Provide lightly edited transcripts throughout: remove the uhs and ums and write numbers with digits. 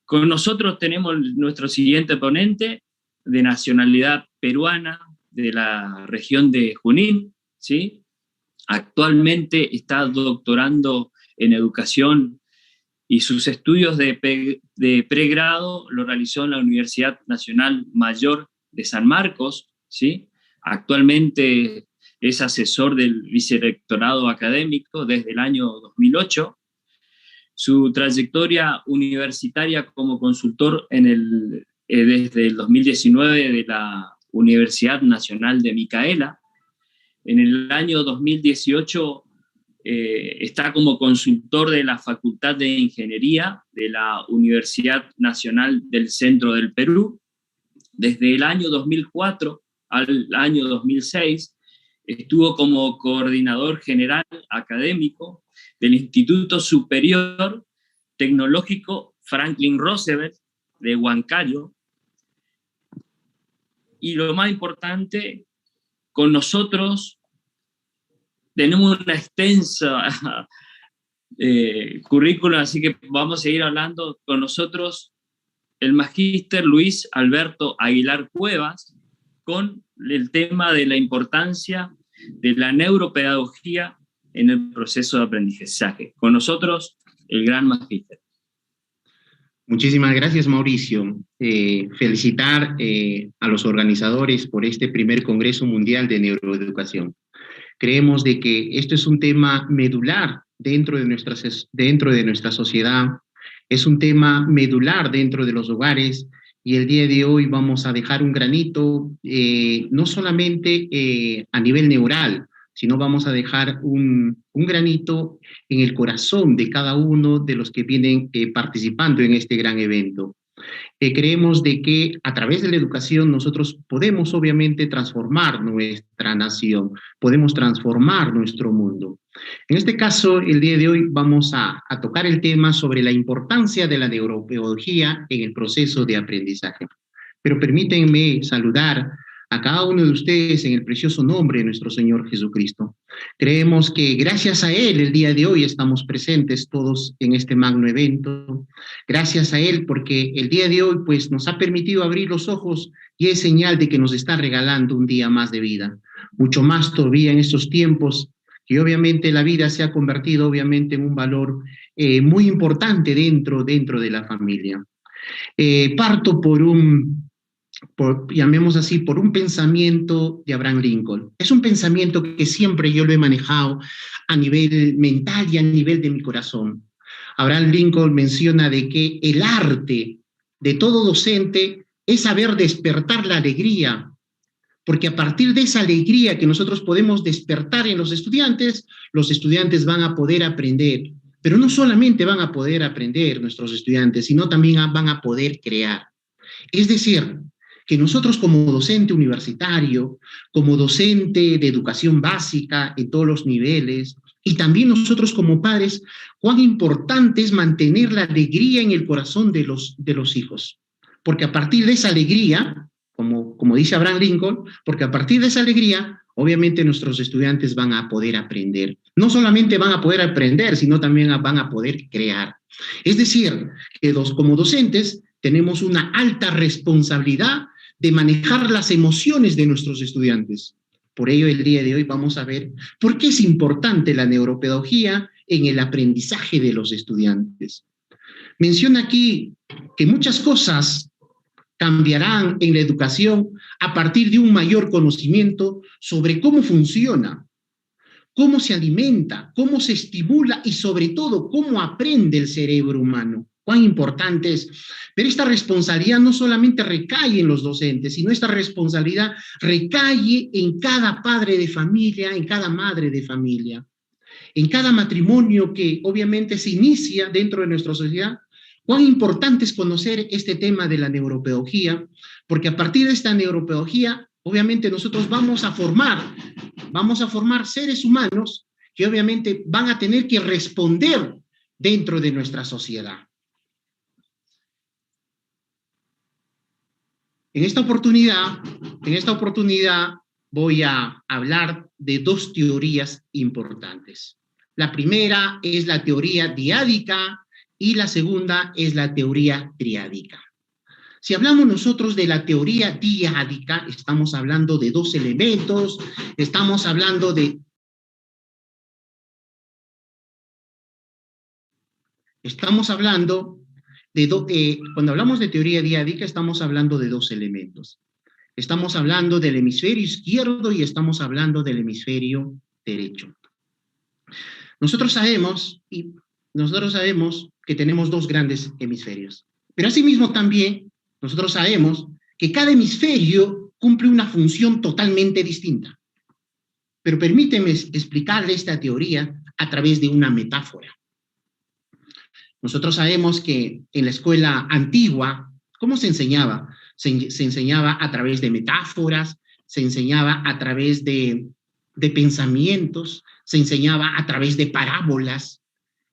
Con nosotros tenemos nuestro siguiente ponente, de nacionalidad peruana, de la región de Junín, ¿sí? Actualmente está doctorando en educación y sus estudios de pregrado lo realizó en la Universidad Nacional Mayor de San Marcos, ¿sí? Actualmente es asesor del vicerrectorado académico desde el año 2008. Su trayectoria universitaria como consultor desde el 2019 de la Universidad Nacional de Micaela. En el año 2018 está como consultor de la Facultad de Ingeniería de la Universidad Nacional del Centro del Perú. Desde el año 2004 al año 2006 estuvo como coordinador general académico del Instituto Superior Tecnológico Franklin Roosevelt de Huancayo. Y lo más importante, con nosotros tenemos una extensa currículum, así que vamos a seguir hablando. Con nosotros el magíster Luis Alberto Aguilar Cuevas, con el tema de la importancia de la neuropedagogía en el proceso de aprendizaje. Con nosotros, el gran magíster. Muchísimas gracias, Mauricio. Felicitar a los organizadores por este primer Congreso Mundial de Neuroeducación. Creemos de que esto es un tema medular dentro de nuestra sociedad, es un tema medular dentro de los hogares, y el día de hoy vamos a dejar un granito, no solamente a nivel neural, sino vamos a dejar un granito en el corazón de cada uno de los que vienen participando en este gran evento. Creemos de que a través de la educación nosotros podemos obviamente transformar nuestra nación, podemos transformar nuestro mundo. En este caso, el día de hoy vamos a tocar el tema sobre la importancia de la neuropedagogía en el proceso de aprendizaje. Pero permítanme saludar a cada uno de ustedes en el precioso nombre de nuestro Señor Jesucristo. Creemos que gracias a Él el día de hoy estamos presentes todos en este magno evento. Gracias a Él porque el día de hoy pues nos ha permitido abrir los ojos y es señal de que nos está regalando un día más de vida. Mucho más todavía en estos tiempos que obviamente la vida se ha convertido obviamente en un valor muy importante dentro de la familia. Parto llamemos así, por un pensamiento de Abraham Lincoln. Es un pensamiento que siempre yo lo he manejado a nivel mental y a nivel de mi corazón. Abraham Lincoln menciona de que el arte de todo docente es saber despertar la alegría, porque a partir de esa alegría que nosotros podemos despertar en los estudiantes van a poder aprender. Pero no solamente van a poder aprender nuestros estudiantes, sino también van a poder crear. Es decir, que nosotros como docente universitario, como docente de educación básica en todos los niveles, y también nosotros como padres, cuán importante es mantener la alegría en el corazón de los hijos. Porque a partir de esa alegría, como dice Abraham Lincoln, porque a partir de esa alegría, obviamente nuestros estudiantes van a poder aprender. No solamente van a poder aprender, sino también van a poder crear. Es decir, que como docentes tenemos una alta responsabilidad de manejar las emociones de nuestros estudiantes. Por ello, el día de hoy vamos a ver por qué es importante la neuropedagogía en el aprendizaje de los estudiantes. Menciona aquí que muchas cosas cambiarán en la educación a partir de un mayor conocimiento sobre cómo funciona, cómo se alimenta, cómo se estimula y sobre todo cómo aprende el cerebro humano. Cuán importante es. Pero esta responsabilidad no solamente recae en los docentes, sino esta responsabilidad recae en cada padre de familia, en cada madre de familia, en cada matrimonio que obviamente se inicia dentro de nuestra sociedad. Cuán importante es conocer este tema de la neuropedagogía, porque a partir de esta neuropedagogía, obviamente nosotros vamos a formar seres humanos que obviamente van a tener que responder dentro de nuestra sociedad. En esta oportunidad voy a hablar de dos teorías importantes. La primera es la teoría diádica, y la segunda es la teoría triádica. Si hablamos nosotros de la teoría diádica, estamos hablando de dos elementos, estamos hablando de... Estamos hablando cuando hablamos de teoría diádica, estamos hablando de dos elementos. Estamos hablando del hemisferio izquierdo y estamos hablando del hemisferio derecho. Nosotros sabemos que tenemos dos grandes hemisferios, pero asimismo también nosotros sabemos que cada hemisferio cumple una función totalmente distinta. Pero permíteme explicarle esta teoría a través de una metáfora. Nosotros sabemos que en la escuela antigua, ¿cómo se enseñaba? Se enseñaba a través de metáforas, se enseñaba a través de pensamientos, se enseñaba a través de parábolas.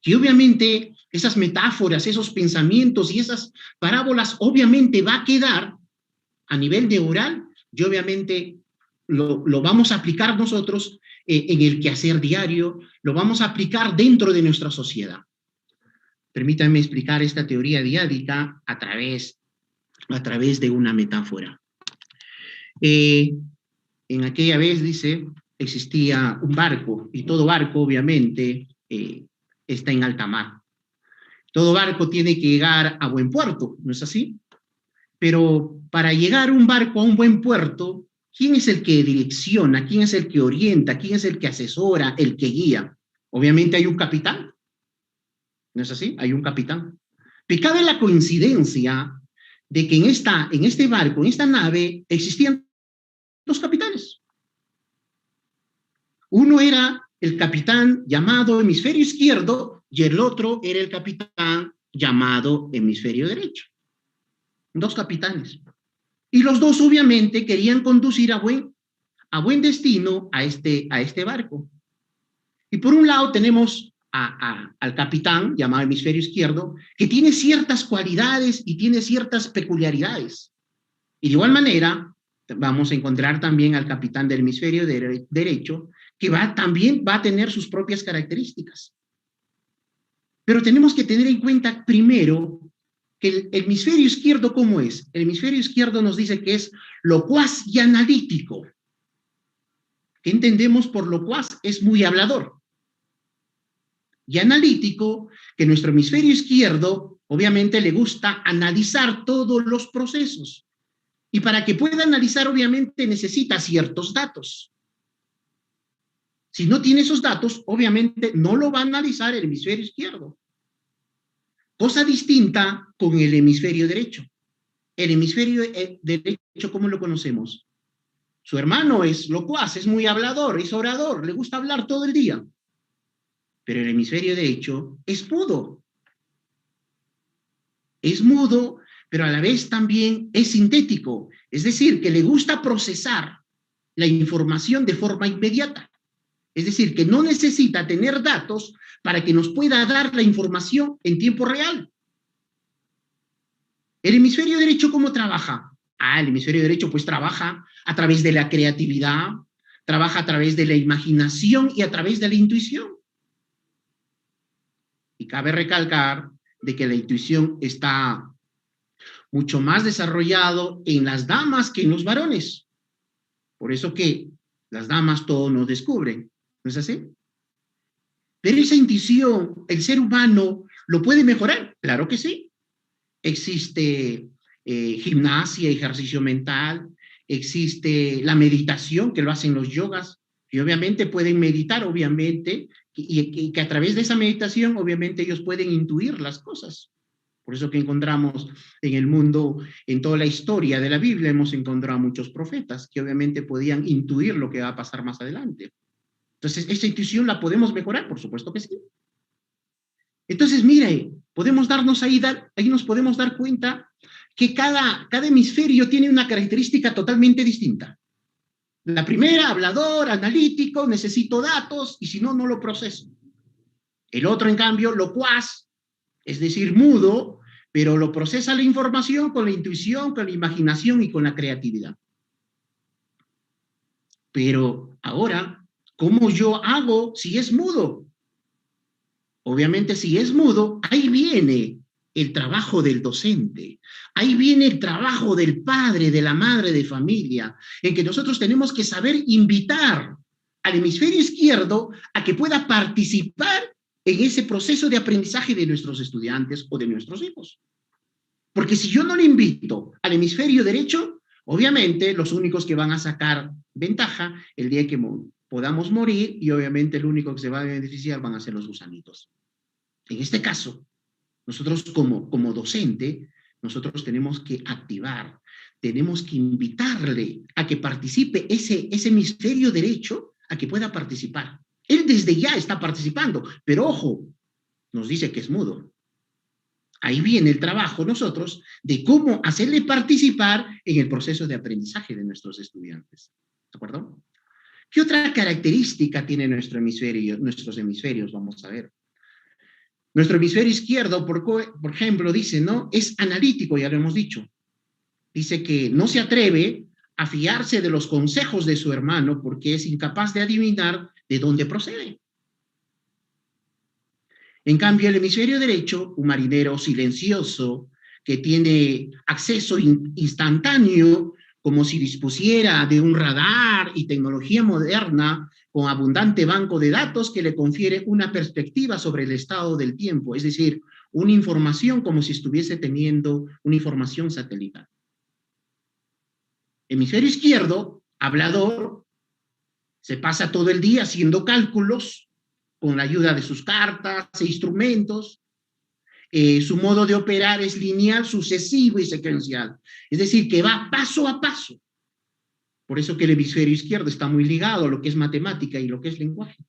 Y obviamente esas metáforas, esos pensamientos y esas parábolas obviamente va a quedar a nivel de oral y obviamente lo vamos a aplicar nosotros en el quehacer diario, lo vamos a aplicar dentro de nuestra sociedad. Permítanme explicar esta teoría diádica a través de una metáfora. En aquella vez, dice, existía un barco, y todo barco, obviamente, está en alta mar. Todo barco tiene que llegar a buen puerto, ¿no es así? Pero para llegar un barco a un buen puerto, ¿quién es el que direcciona? ¿Quién es el que orienta? ¿Quién es el que asesora? ¿El que guía? Obviamente hay un capitán. ¿No es así? Hay un capitán. Pero cabe la coincidencia de que en este barco, en esta nave, existían dos capitanes. Uno era el capitán llamado hemisferio izquierdo y el otro era el capitán llamado hemisferio derecho. Dos capitanes. Y los dos obviamente querían conducir a buen destino a este barco. Y por un lado tenemos al capitán, llamado hemisferio izquierdo, que tiene ciertas cualidades y tiene ciertas peculiaridades. Y de igual manera, vamos a encontrar también al capitán del hemisferio derecho, que también va a tener sus propias características. Pero tenemos que tener en cuenta primero que el hemisferio izquierdo, ¿cómo es? El hemisferio izquierdo nos dice que es locuaz y analítico. ¿Qué entendemos por locuaz? Es muy hablador. Y analítico, que nuestro hemisferio izquierdo obviamente le gusta analizar todos los procesos. Y para que pueda analizar, obviamente necesita ciertos datos. Si no tiene esos datos, obviamente no lo va a analizar el hemisferio izquierdo. Cosa distinta con el hemisferio derecho. El hemisferio derecho, ¿cómo lo conocemos? Su hermano es locuaz, es muy hablador, es orador, le gusta hablar todo el día. Pero el hemisferio derecho es mudo. Es mudo, pero a la vez también es sintético. Es decir, que le gusta procesar la información de forma inmediata. Es decir, que no necesita tener datos para que nos pueda dar la información en tiempo real. ¿El hemisferio derecho cómo trabaja? El hemisferio derecho pues trabaja a través de la creatividad, trabaja a través de la imaginación y a través de la intuición. Y cabe recalcar de que la intuición está mucho más desarrollado en las damas que en los varones. Por eso que las damas todo nos descubren, ¿no es así? Pero esa intuición, el ser humano, ¿lo puede mejorar? Claro que sí. Existe gimnasia, ejercicio mental, existe la meditación, que lo hacen los yogas, y obviamente pueden meditar, obviamente, y que a través de esa meditación, obviamente, ellos pueden intuir las cosas. Por eso que encontramos en el mundo, en toda la historia de la Biblia, hemos encontrado muchos profetas que obviamente podían intuir lo que va a pasar más adelante. Entonces, ¿esa intuición la podemos mejorar? Por supuesto que sí. Entonces, mire, podemos darnos ahí nos podemos dar cuenta que cada hemisferio tiene una característica totalmente distinta. La primera, hablador, analítico, necesito datos y si no, no lo proceso. El otro, en cambio, locuaz, es decir, mudo, pero lo procesa la información con la intuición, con la imaginación y con la creatividad. Pero ahora, ¿cómo yo hago si es mudo? Obviamente, si es mudo, ahí viene el trabajo del docente, ahí viene el trabajo del padre, de la madre de familia, en que nosotros tenemos que saber invitar al hemisferio izquierdo a que pueda participar en ese proceso de aprendizaje de nuestros estudiantes o de nuestros hijos. Porque si yo no le invito al hemisferio derecho, obviamente los únicos que van a sacar ventaja el día que podamos morir, y obviamente el único que se va a beneficiar van a ser los gusanitos. En este caso, nosotros como docente, nosotros tenemos que activar, tenemos que invitarle a que participe ese hemisferio derecho, a que pueda participar. Él desde ya está participando, pero ojo, nos dice que es mudo. Ahí viene el trabajo nosotros de cómo hacerle participar en el proceso de aprendizaje de nuestros estudiantes. ¿De acuerdo? ¿Qué otra característica tiene nuestros hemisferios? Vamos a ver. Nuestro hemisferio izquierdo, por ejemplo, dice, ¿no? Es analítico, ya lo hemos dicho. Dice que no se atreve a fiarse de los consejos de su hermano porque es incapaz de adivinar de dónde procede. En cambio, el hemisferio derecho, un marinero silencioso, que tiene acceso instantáneo, como si dispusiera de un radar y tecnología moderna, con abundante banco de datos que le confiere una perspectiva sobre el estado del tiempo, es decir, una información como si estuviese teniendo una información satelital. Hemisferio izquierdo, hablador, se pasa todo el día haciendo cálculos, con la ayuda de sus cartas e instrumentos. Su modo de operar es lineal, sucesivo y secuencial. Es decir, que va paso a paso. Por eso que el hemisferio izquierdo está muy ligado a lo que es matemática y lo que es lenguaje.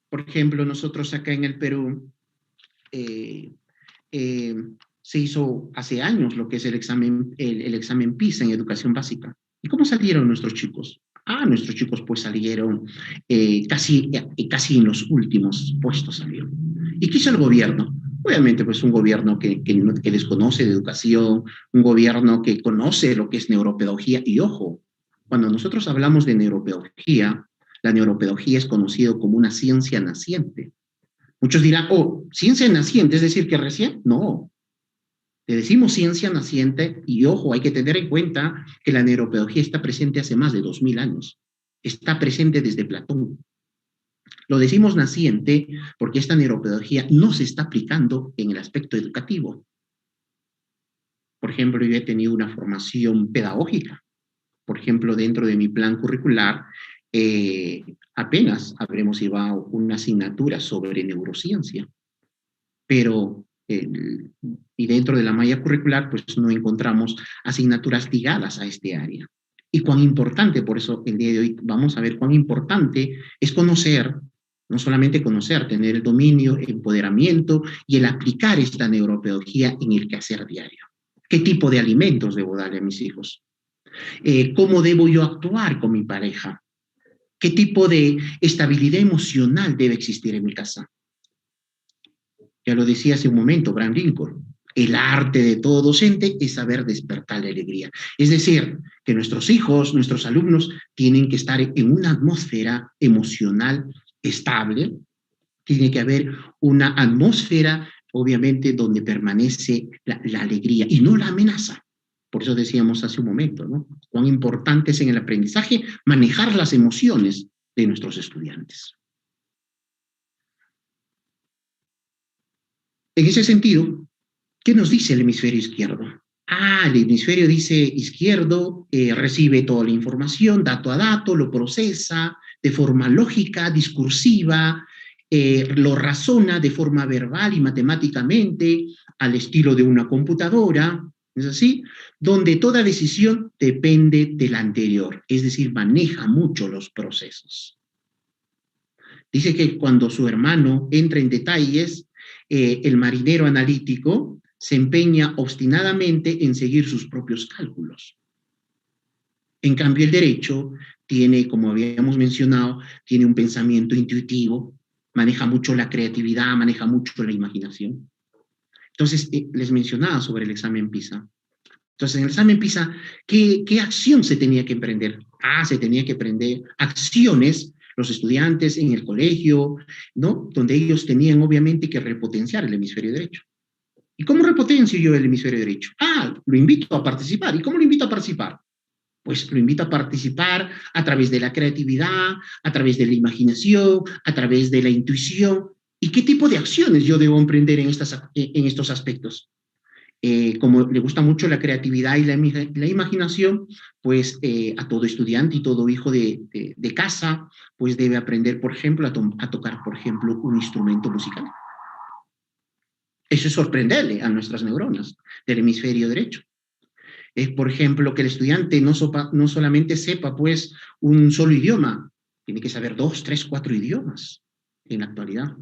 Por ejemplo, nosotros acá en el Perú se hizo hace años lo que es el examen PISA en educación básica. ¿Y cómo salieron nuestros chicos? Nuestros chicos pues salieron casi en los últimos puestos salieron. ¿Y qué hizo el gobierno? Obviamente pues un gobierno que desconoce de educación, un gobierno que conoce lo que es neuropedagogía. Y ojo, cuando nosotros hablamos de neuropedagogía, la neuropedagogía es conocido como una ciencia naciente. Muchos dirán, ciencia naciente, es decir, que recién, no. Le decimos ciencia naciente y ojo, hay que tener en cuenta que la neuropedagogía está presente hace más de 2000 años. Está presente desde Platón. Lo decimos naciente porque esta neuropedagogía no se está aplicando en el aspecto educativo. Por ejemplo, yo he tenido una formación pedagógica. Por ejemplo, dentro de mi plan curricular, apenas habremos llevado una asignatura sobre neurociencia. Pero y dentro de la malla curricular, pues no encontramos asignaturas ligadas a este área. Y cuán importante, por eso el día de hoy vamos a ver cuán importante es conocer, no solamente conocer, tener el dominio, el empoderamiento y el aplicar esta neuropedagogía en el quehacer diario. ¿Qué tipo de alimentos debo darle a mis hijos? ¿Cómo debo yo actuar con mi pareja? ¿Qué tipo de estabilidad emocional debe existir en mi casa? Ya lo decía hace un momento Abraham Lincoln, el arte de todo docente es saber despertar la alegría. Es decir, que nuestros hijos, nuestros alumnos, tienen que estar en una atmósfera emocional estable, tiene que haber una atmósfera, obviamente, donde permanece la alegría y no la amenaza. Por eso decíamos hace un momento, ¿no? Cuán importante es en el aprendizaje manejar las emociones de nuestros estudiantes. En ese sentido, ¿qué nos dice el hemisferio izquierdo? El hemisferio izquierdo recibe toda la información, dato a dato, lo procesa de forma lógica, discursiva, lo razona de forma verbal y matemáticamente, al estilo de una computadora, ¿es así? Donde toda decisión depende de la anterior, es decir, maneja mucho los procesos. Dice que cuando su hermano entra en detalles, el marinero analítico se empeña obstinadamente en seguir sus propios cálculos. En cambio, el derecho tiene, como habíamos mencionado, tiene un pensamiento intuitivo, maneja mucho la creatividad, maneja mucho la imaginación. Entonces, les mencionaba sobre el examen PISA. Entonces, en el examen PISA, ¿qué acción se tenía que emprender? Se tenía que emprender acciones, los estudiantes en el colegio, ¿no? Donde ellos tenían obviamente que repotenciar el hemisferio derecho. ¿Y cómo repotencio yo el hemisferio derecho? Lo invito a participar. ¿Y cómo lo invito a participar? Pues lo invito a participar a través de la creatividad, a través de la imaginación, a través de la intuición. ¿Y qué tipo de acciones yo debo emprender en estos aspectos? Como le gusta mucho la creatividad y la imaginación, pues a todo estudiante y todo hijo de casa, pues debe aprender, por ejemplo, a tocar, por ejemplo, un instrumento musical. Eso es sorprenderle a nuestras neuronas del hemisferio derecho. Por ejemplo, que el estudiante no solamente sepa, pues, un solo idioma, tiene que saber 2, 3, 4 idiomas en la actualidad.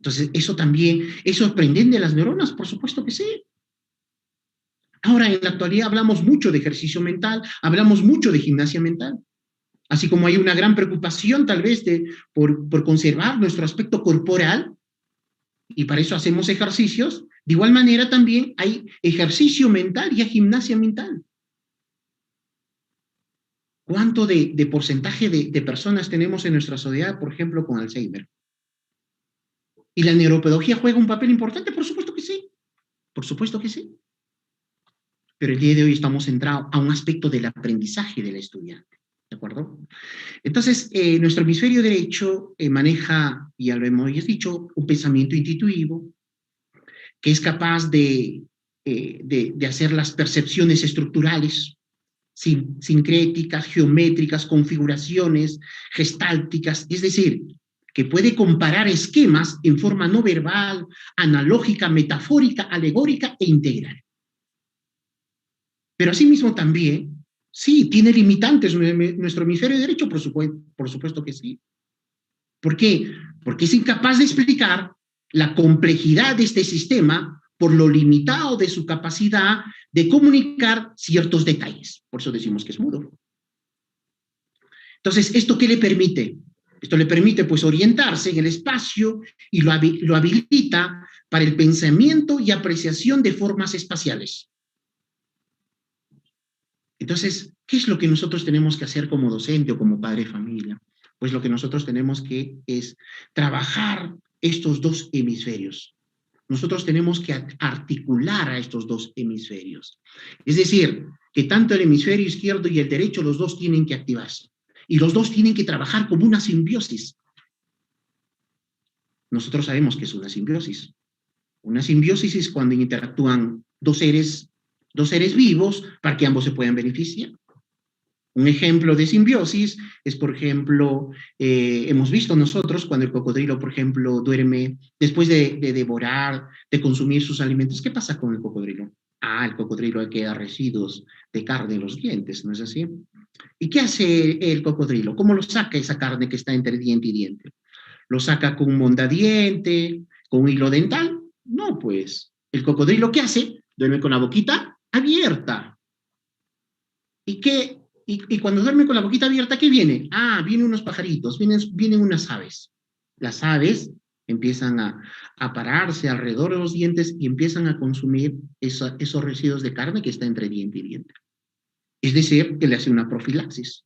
Entonces, eso también, ¿es sorprendente a las neuronas? Por supuesto que sí. Ahora, en la actualidad hablamos mucho de ejercicio mental, hablamos mucho de gimnasia mental, así como hay una gran preocupación tal vez por conservar nuestro aspecto corporal, y para eso hacemos ejercicios, de igual manera también hay ejercicio mental y hay gimnasia mental. ¿Cuánto de porcentaje de personas tenemos en nuestra sociedad, por ejemplo, con Alzheimer? ¿Y la neuropedagogía juega un papel importante? Por supuesto que sí, por supuesto que sí. Pero el día de hoy estamos centrados a un aspecto del aprendizaje del estudiante, ¿de acuerdo? Entonces, nuestro hemisferio derecho maneja, ya lo hemos dicho, un pensamiento intuitivo, que es capaz de hacer las percepciones estructurales, sincréticas, geométricas, configuraciones, gestálticas, es decir, que puede comparar esquemas en forma no verbal, analógica, metafórica, alegórica e integral. Pero asimismo también, sí, tiene limitantes nuestro hemisferio derecho, por supuesto que sí. ¿Por qué? Porque es incapaz de explicar la complejidad de este sistema por lo limitado de su capacidad de comunicar ciertos detalles. Por eso decimos que es mudo. Entonces, ¿esto qué le permite? Esto le permite, pues, orientarse en el espacio y lo habilita para el pensamiento y apreciación de formas espaciales. Entonces, ¿qué es lo que nosotros tenemos que hacer como docente o como padre de familia? Pues lo que nosotros tenemos que es trabajar estos dos hemisferios. Nosotros tenemos que articular a estos dos hemisferios. Es decir, que tanto el hemisferio izquierdo y el derecho, los dos tienen que activarse. Y los dos tienen que trabajar como una simbiosis. Nosotros sabemos que es una simbiosis. Una simbiosis es cuando interactúan dos seres vivos para que ambos se puedan beneficiar. Un ejemplo de simbiosis es, por ejemplo, hemos visto nosotros cuando el cocodrilo, por ejemplo, duerme después de devorar, de consumir sus alimentos. ¿Qué pasa con el cocodrilo? El cocodrilo queda residuos de carne en los dientes, ¿no es así? ¿Y qué hace el cocodrilo? ¿Cómo lo saca esa carne que está entre diente y diente? ¿Lo saca con un mondadiente, con un hilo dental? No, pues. ¿El cocodrilo qué hace? Duerme con la boquita abierta. Y cuando duerme con la boquita abierta, ¿qué viene? Vienen unos pajaritos, vienen unas aves. Las aves empiezan a pararse alrededor de los dientes y empiezan a consumir esos residuos de carne que está entre diente y diente. Es decir, que le hace una profilaxis.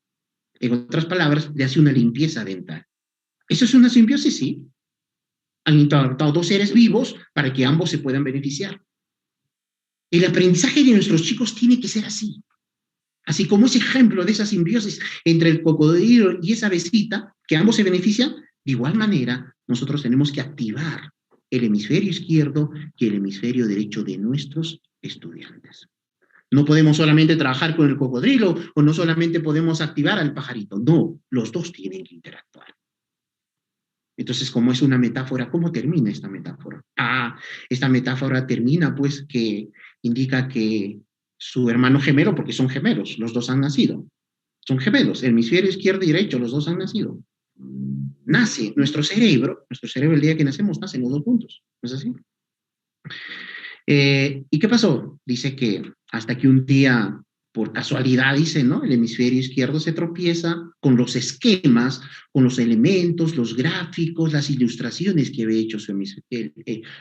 En otras palabras, le hace una limpieza dental. ¿Eso es una simbiosis? Sí. Han interactuado dos seres vivos para que ambos se puedan beneficiar. El aprendizaje de nuestros chicos tiene que ser así. Así como ese ejemplo de esa simbiosis entre el cocodrilo y esa avecita, que ambos se benefician, de igual manera nosotros tenemos que activar el hemisferio izquierdo y el hemisferio derecho de nuestros estudiantes. No podemos solamente trabajar con el cocodrilo o no solamente podemos activar al pajarito, no, los dos tienen que interactuar. Entonces, como es una metáfora, ¿cómo termina esta metáfora? Esta metáfora termina, pues, que indica que su hermano gemelo, porque son gemelos, los dos han nacido. Son gemelos, el hemisferio izquierdo y derecho, los dos han nacido. Nace nuestro cerebro el día que nacemos, nacen los dos juntos, ¿no es así? ¿Y qué pasó? Dice que hasta que un día, por casualidad, dice, ¿no? El hemisferio izquierdo se tropieza con los esquemas, con los elementos, los gráficos, las ilustraciones que había hecho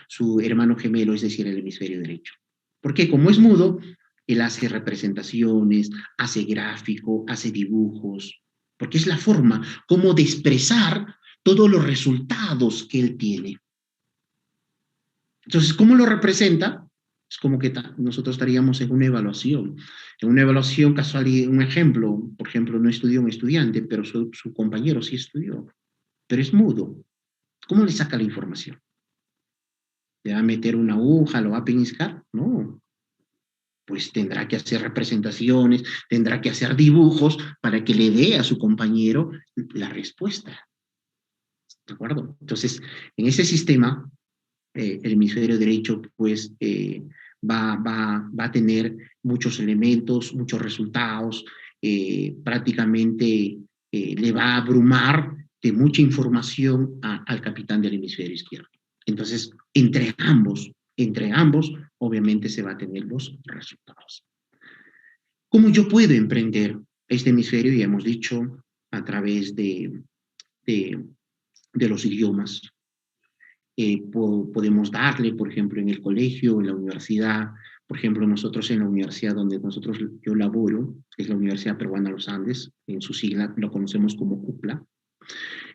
su hermano gemelo, es decir, el hemisferio derecho. Porque como es mudo, él hace representaciones, hace gráfico, hace dibujos. porque es la forma como de expresar todos los resultados que él tiene. Entonces, ¿cómo lo representa? Es como que nosotros estaríamos en una evaluación. En una evaluación casual, un ejemplo, por ejemplo, no estudió un estudiante, pero su compañero sí estudió, pero es mudo. ¿Cómo le saca la información? ¿Le va a meter una aguja, lo va a pellizcar? No. Pues tendrá que hacer representaciones, tendrá que hacer dibujos para que le dé a su compañero la respuesta. ¿De acuerdo? Entonces, en ese sistema, el hemisferio derecho, pues, va a tener muchos elementos, muchos resultados, prácticamente le va a abrumar de mucha información al capitán del hemisferio izquierdo. Entonces, entre ambos, obviamente se va a tener los resultados. ¿Cómo yo puedo emprender este hemisferio? Ya hemos dicho, a través de los idiomas. Podemos darle, por ejemplo, en el colegio, en la universidad. Por ejemplo, nosotros en la universidad donde yo laboro, es la Universidad Peruana de los Andes, en su sigla lo conocemos como UPLA,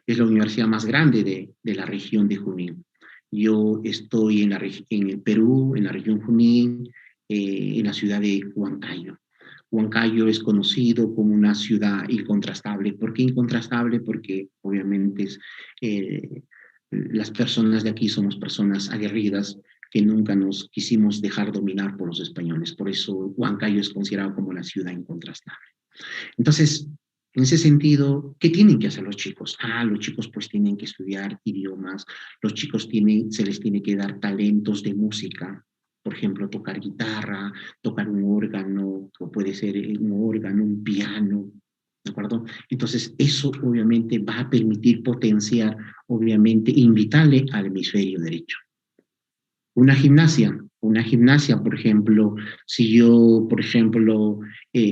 es la universidad más grande de la región de Junín. Yo estoy en el Perú, en la región Junín, en la ciudad de Huancayo. Huancayo es conocido como una ciudad incontrastable. ¿Por qué incontrastable? Porque obviamente las personas de aquí somos personas aguerridas que nunca nos quisimos dejar dominar por los españoles. Por eso Huancayo es considerado como la ciudad incontrastable. Entonces, en ese sentido, ¿qué tienen que hacer los chicos? Los chicos pues tienen que estudiar idiomas, los chicos se les tiene que dar talentos de música, por ejemplo, tocar guitarra, tocar un órgano, o puede ser un órgano, un piano, ¿de acuerdo? Entonces, eso obviamente va a permitir potenciar, obviamente, invitarle al hemisferio derecho. Una gimnasia, por ejemplo, si yo, por ejemplo,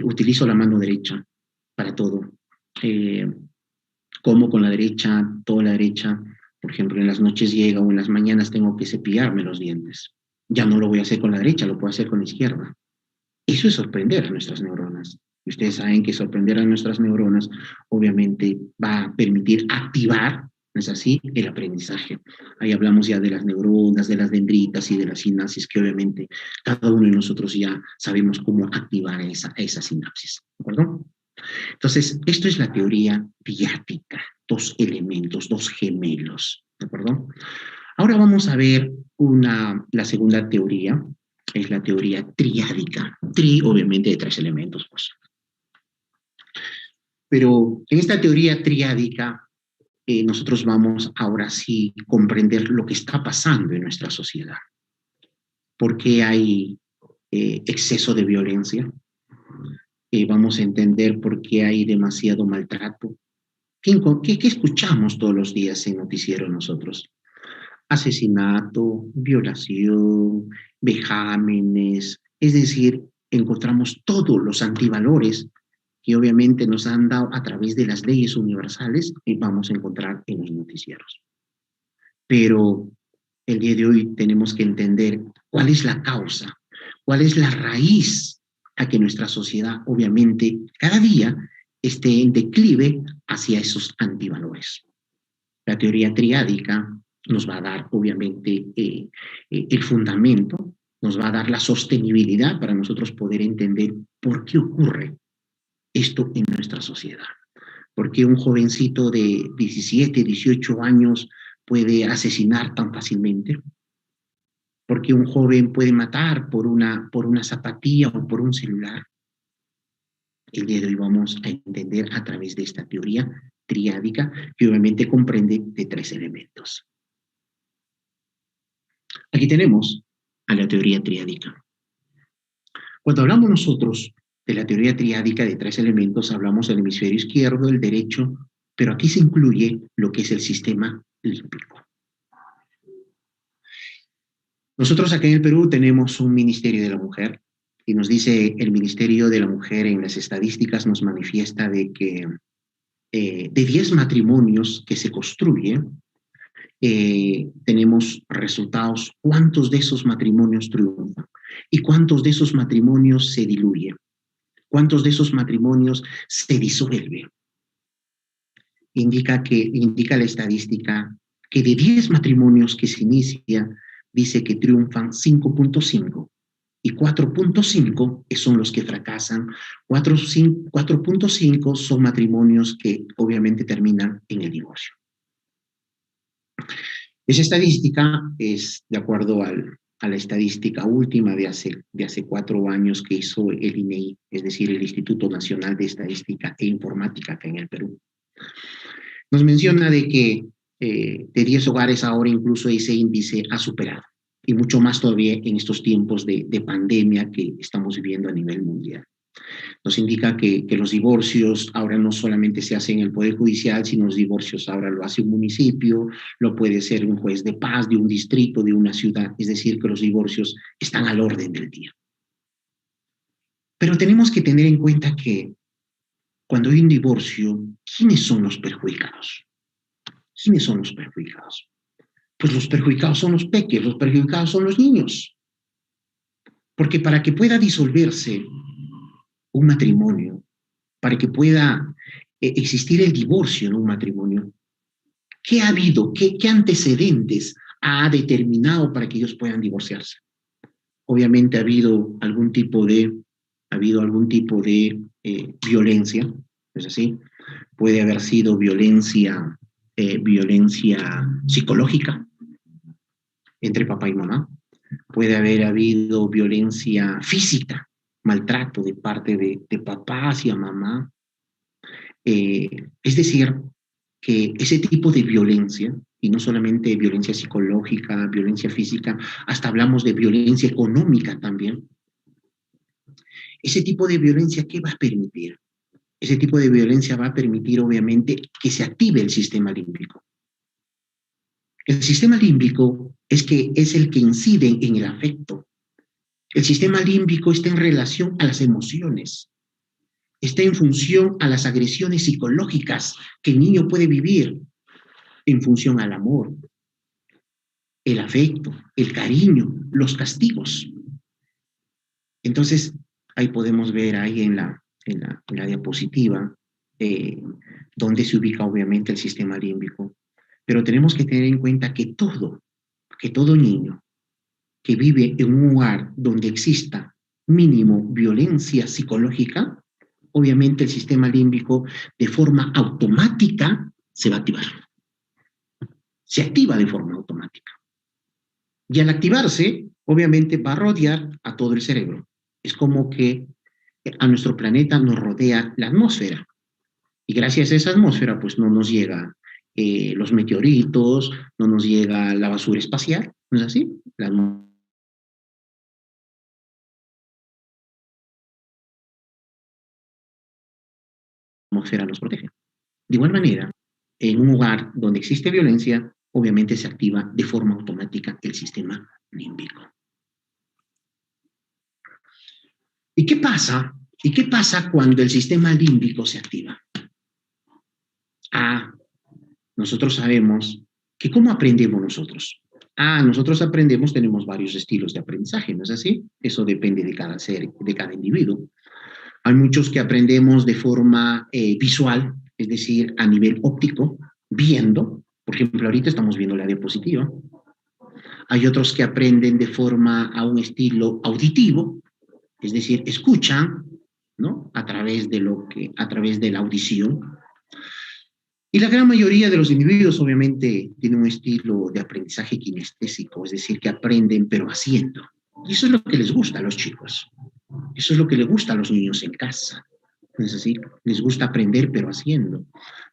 utilizo la mano derecha para todo, como con la derecha, toda la derecha, por ejemplo, en las noches llega o en las mañanas tengo que cepillarme los dientes. Ya no lo voy a hacer con la derecha, lo puedo hacer con la izquierda. Eso es sorprender a nuestras neuronas. Y ustedes saben que sorprender a nuestras neuronas obviamente va a permitir activar, ¿no es así?, el aprendizaje. Ahí hablamos ya de las neuronas, de las dendritas y de las sinapsis, que obviamente cada uno de nosotros ya sabemos cómo activar esa sinapsis. ¿De acuerdo? Entonces, esto es la teoría triádica, dos elementos, dos gemelos. ¿De acuerdo? Ahora vamos a ver la segunda teoría, es la teoría triádica. Obviamente, de 3 elementos, pues. Pero en esta teoría triádica, nosotros vamos ahora sí a comprender lo que está pasando en nuestra sociedad. ¿Por qué hay exceso de violencia? Vamos a entender por qué hay demasiado maltrato. ¿Qué escuchamos todos los días en noticiero nosotros? Asesinato, violación, vejámenes, es decir, encontramos todos los antivalores que obviamente nos han dado a través de las leyes universales y vamos a encontrar en los noticieros. Pero el día de hoy tenemos que entender cuál es la causa, cuál es la raíz a que nuestra sociedad obviamente cada día esté en declive hacia esos antivalores. La teoría triádica nos va a dar, obviamente, el fundamento, nos va a dar la sostenibilidad para nosotros poder entender por qué ocurre esto en nuestra sociedad. ¿Por qué un jovencito de 17, 18 años puede asesinar tan fácilmente? ¿Por qué un joven puede matar por una zapatilla o por un celular? El día de hoy vamos a entender a través de esta teoría triádica, que obviamente comprende de 3 elementos. Aquí tenemos a la teoría triádica. Cuando hablamos nosotros de la teoría triádica de 3 elementos, hablamos del hemisferio izquierdo, el derecho, pero aquí se incluye lo que es el sistema límbico. Nosotros acá en el Perú tenemos un Ministerio de la Mujer, y nos dice el Ministerio de la Mujer en las estadísticas, nos manifiesta de que de 10 matrimonios que se construyen, tenemos resultados, cuántos de esos matrimonios triunfan y cuántos de esos matrimonios se diluyen, cuántos de esos matrimonios se disuelven. indica la estadística que de 10 matrimonios que se inician, dice que triunfan 5.5 y 4.5 son los que fracasan. 4.5 son matrimonios que obviamente terminan en el divorcio. Esa estadística es de acuerdo a la estadística última de hace 4 años que hizo el INEI, es decir, el Instituto Nacional de Estadística e Informática acá en el Perú. Nos menciona de que de 10 hogares ahora incluso ese índice ha superado, y mucho más todavía en estos tiempos de pandemia que estamos viviendo a nivel mundial. Nos indica que los divorcios ahora no solamente se hacen en el Poder Judicial, sino los divorcios ahora lo hace un municipio, lo puede ser un juez de paz de un distrito, de una ciudad, es decir, que los divorcios están al orden del día. Pero tenemos que tener en cuenta que cuando hay un divorcio, ¿quiénes son los perjudicados? ¿Quiénes son los perjudicados? Pues los perjudicados son los peques, los perjudicados son los niños. Porque para que pueda disolverse un matrimonio, para que pueda existir el divorcio en un matrimonio, ¿qué ha habido? ¿Qué antecedentes ha determinado para que ellos puedan divorciarse? Obviamente ha habido algún tipo de violencia, ¿es así? Puede haber sido violencia psicológica entre papá y mamá, puede haber habido violencia física, maltrato de parte de papá hacia mamá. Es decir, que ese tipo de violencia, y no solamente violencia psicológica, violencia física, hasta hablamos de violencia económica también. Ese tipo de violencia, ¿qué va a permitir? Ese tipo de violencia va a permitir, obviamente, que se active el sistema límbico. El sistema límbico es el que incide en el afecto. El sistema límbico está en relación a las emociones, está en función a las agresiones psicológicas que el niño puede vivir, en función al amor, el afecto, el cariño, los castigos. Entonces, ahí podemos ver ahí en la diapositiva donde se ubica obviamente el sistema límbico. Pero tenemos que tener en cuenta que todo niño que vive en un hogar donde exista mínimo violencia psicológica, obviamente el sistema límbico de forma automática se va a activar. Se activa de forma automática. Y al activarse, obviamente va a rodear a todo el cerebro. Es como que a nuestro planeta nos rodea la atmósfera. Y gracias a esa atmósfera, pues no nos llega los meteoritos, no nos llega la basura espacial, ¿no es así? La atmósfera nos protege. De igual manera, en un hogar donde existe violencia, obviamente se activa de forma automática el sistema límbico. ¿Y qué pasa? ¿Y qué pasa cuando el sistema límbico se activa? Nosotros sabemos que ¿cómo aprendemos nosotros? Nosotros aprendemos, tenemos varios estilos de aprendizaje, ¿no es así? Eso depende de cada ser, de cada individuo. Hay muchos que aprendemos de forma visual, es decir, a nivel óptico, viendo. Por ejemplo, ahorita estamos viendo la diapositiva. Hay otros que aprenden de forma a un estilo auditivo, es decir, escuchan, ¿no? A través de la audición. Y la gran mayoría de los individuos obviamente tienen un estilo de aprendizaje kinestésico, es decir, que aprenden pero haciendo. Y eso es lo que les gusta a los chicos. Eso es lo que les gusta a los niños en casa. Es decir, les gusta aprender pero haciendo.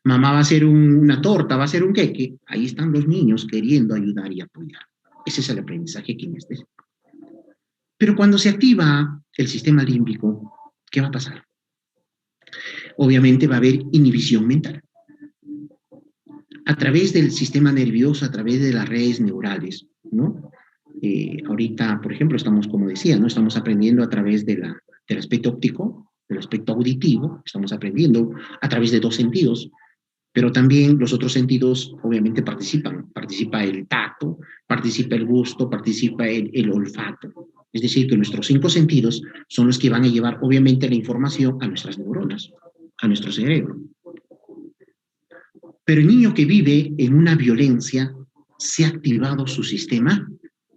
Mamá va a hacer una torta, va a hacer un queque. Ahí están los niños queriendo ayudar y apoyar. Ese es el aprendizaje kinestésico. Pero cuando se activa el sistema límbico, ¿qué va a pasar? Obviamente va a haber inhibición mental. A través del sistema nervioso, a través de las redes neurales, ¿no? Ahorita, por ejemplo, estamos, como decía, ¿no? Estamos aprendiendo a través del aspecto óptico, del aspecto auditivo, estamos aprendiendo a través de 2 sentidos, pero también los otros sentidos obviamente participan. Participa el tacto, participa el gusto, participa el olfato. Es decir, que nuestros 5 sentidos son los que van a llevar obviamente la información a nuestras neuronas, a nuestro cerebro. Pero el niño que vive en una violencia se ha activado su sistema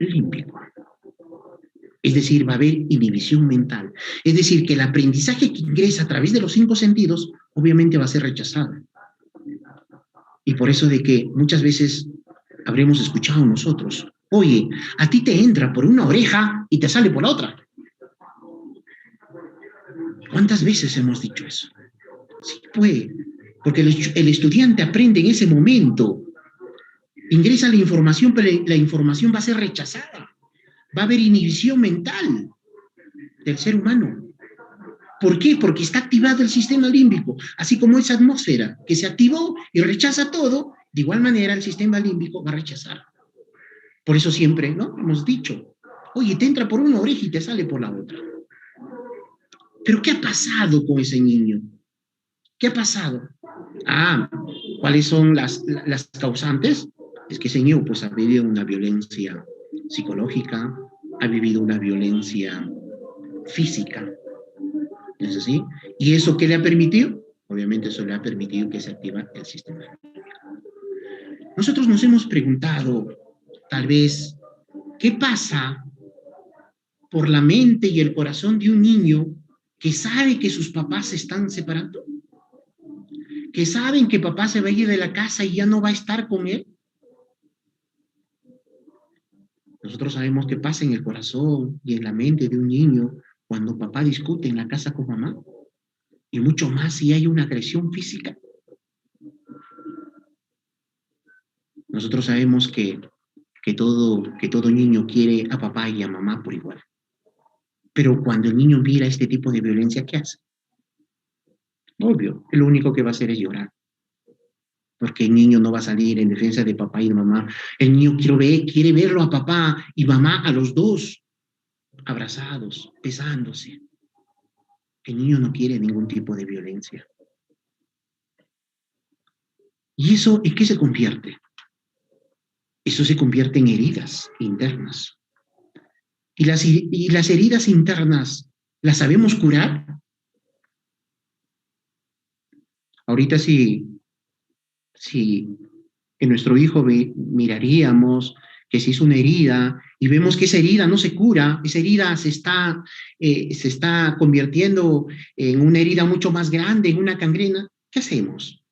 límbico. Es decir, va a haber inhibición mental. Es decir, que el aprendizaje que ingresa a través de los 5 sentidos obviamente va a ser rechazado. Y por eso de que muchas veces habremos escuchado nosotros, oye, a ti te entra por una oreja y te sale por la otra. ¿Cuántas veces hemos dicho eso? Sí, pues, porque el estudiante aprende en ese momento, ingresa la información, pero la información va a ser rechazada. Va a haber inhibición mental del ser humano. ¿Por qué? Porque está activado el sistema límbico, así como esa atmósfera que se activó y rechaza todo, de igual manera el sistema límbico va a rechazar. Por eso siempre, ¿no? Hemos dicho, oye, te entra por una oreja y te sale por la otra. Pero ¿qué ha pasado con ese niño? ¿Qué ha pasado? ¿Cuáles son las causantes? Es que ese niño pues ha vivido una violencia psicológica, ha vivido una violencia física, ¿no es así? ¿Y eso qué le ha permitido? Obviamente eso le ha permitido que se activa el sistema. Nosotros nos hemos preguntado, tal vez, ¿qué pasa por la mente y el corazón de un niño que sabe que sus papás se están separando? Que saben que papá se va a ir de la casa y ya no va a estar con él. Nosotros sabemos qué pasa en el corazón y en la mente de un niño cuando papá discute en la casa con mamá. Y mucho más si hay una agresión física. Nosotros sabemos que todo niño quiere a papá y a mamá por igual. Pero cuando el niño mira este tipo de violencia, ¿qué hace? Obvio, lo único que va a hacer es llorar. Porque el niño no va a salir en defensa de papá y de mamá. El niño quiere verlo a papá y mamá, a los dos, abrazados, besándose. El niño no quiere ningún tipo de violencia. ¿Y eso en qué se convierte? Eso se convierte en heridas internas. ¿Y las heridas internas las sabemos curar? Ahorita si en nuestro hijo miraríamos que se hizo una herida y vemos que esa herida no se cura, esa herida se está convirtiendo en una herida mucho más grande, en una gangrena, ¿qué hacemos?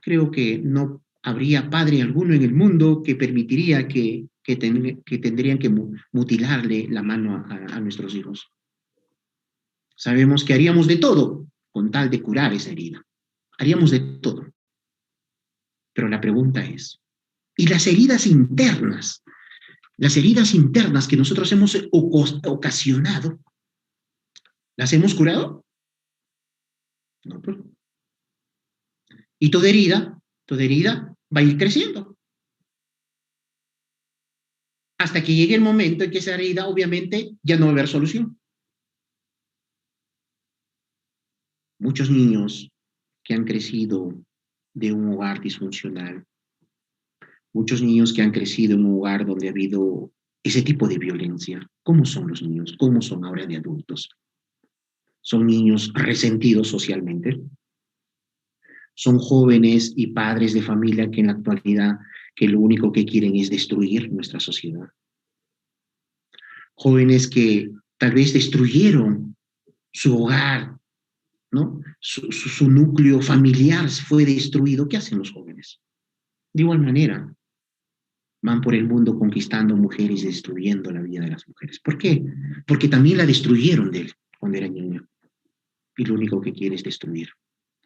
Creo que no habría padre alguno en el mundo que permitiría que tendrían que mutilarle la mano a nuestros hijos. Sabemos que haríamos de todo con tal de curar esa herida. Haríamos de todo. Pero la pregunta es, ¿y las heridas internas? Las heridas internas que nosotros hemos ocasionado, ¿las hemos curado? No, pues. Y toda herida va a ir creciendo. Hasta que llegue el momento en que esa herida, obviamente, ya no va a haber solución. Muchos niños que han crecido de un hogar disfuncional, muchos niños que han crecido en un hogar donde ha habido ese tipo de violencia, ¿cómo son los niños? ¿Cómo son ahora de adultos? ¿Son niños resentidos socialmente? Son jóvenes y padres de familia que en la actualidad que lo único que quieren es destruir nuestra sociedad. Jóvenes que tal vez destruyeron su hogar, ¿no? Su núcleo familiar fue destruido. ¿Qué hacen los jóvenes? De igual manera, van por el mundo conquistando mujeres y destruyendo la vida de las mujeres. ¿Por qué? Porque también la destruyeron de él cuando era niño. Y lo único que quiere es destruir.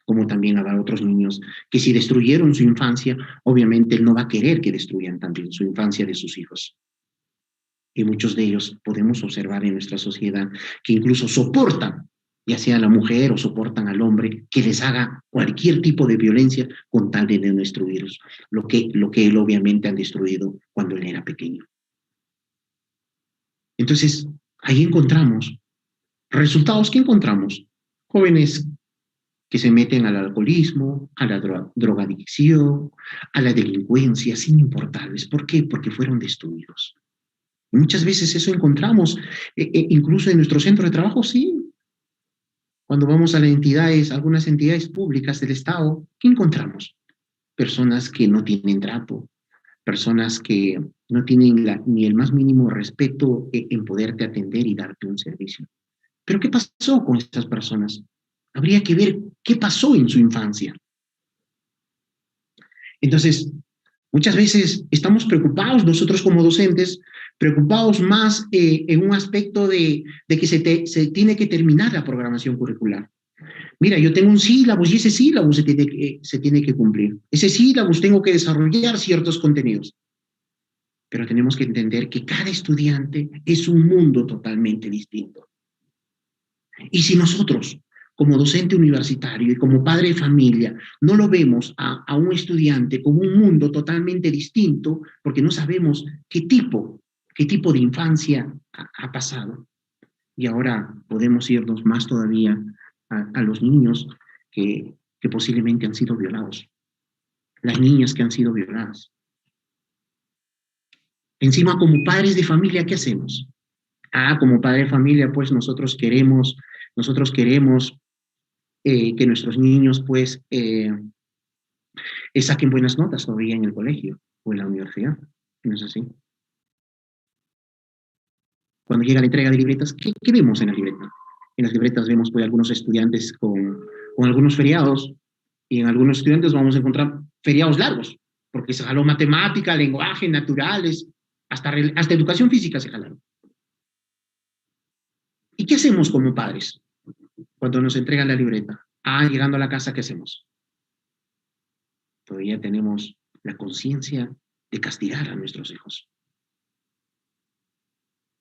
Como también habrá otros niños que si destruyeron su infancia, obviamente él no va a querer que destruyan también su infancia de sus hijos. Y muchos de ellos podemos observar en nuestra sociedad que incluso soportan, ya sea a la mujer o soportan al hombre, que les haga cualquier tipo de violencia con tal de no destruirlos, lo que él obviamente han destruido cuando él era pequeño. Entonces, ahí encontramos resultados. ¿Qué encontramos? Jóvenes que se meten al alcoholismo, a la drogadicción, a la delincuencia, sin importarles. ¿Por qué? Porque fueron destruidos. Y muchas veces eso encontramos, incluso en nuestro centro de trabajo, sí. Cuando vamos a las entidades, algunas entidades públicas del Estado, ¿qué encontramos? personas que no tienen trato, personas que no tienen ni el más mínimo respeto en poderte atender y darte un servicio. Pero ¿qué pasó con estas personas? Habría que ver qué pasó en su infancia. Entonces, muchas veces estamos preocupados nosotros como docentes, preocupados más en un aspecto de que se tiene que terminar la programación curricular. Mira, yo tengo un sílabus y ese sílabus se tiene que cumplir. Ese sílabus tengo que desarrollar ciertos contenidos. Pero tenemos que entender que cada estudiante es un mundo totalmente distinto. Y si nosotros, como docente universitario y como padre de familia, no lo vemos a un estudiante como un mundo totalmente distinto, porque no sabemos qué tipo de infancia ha pasado. Y ahora podemos irnos más todavía a los niños que posiblemente han sido violados, las niñas que han sido violadas. Encima, como padres de familia, ¿qué hacemos? Como padre de familia, pues nosotros queremos que nuestros niños, pues, saquen buenas notas todavía en el colegio o en la universidad. ¿No es así? Cuando llega la entrega de libretas, ¿qué vemos en la libreta? En las libretas vemos, pues, algunos estudiantes con algunos feriados, y en algunos estudiantes vamos a encontrar feriados largos, porque se jaló matemática, lenguaje, naturales, hasta educación física se jalaron. ¿Y qué hacemos como padres cuando nos entregan la libreta? Llegando a la casa, ¿qué hacemos? Todavía tenemos la conciencia de castigar a nuestros hijos.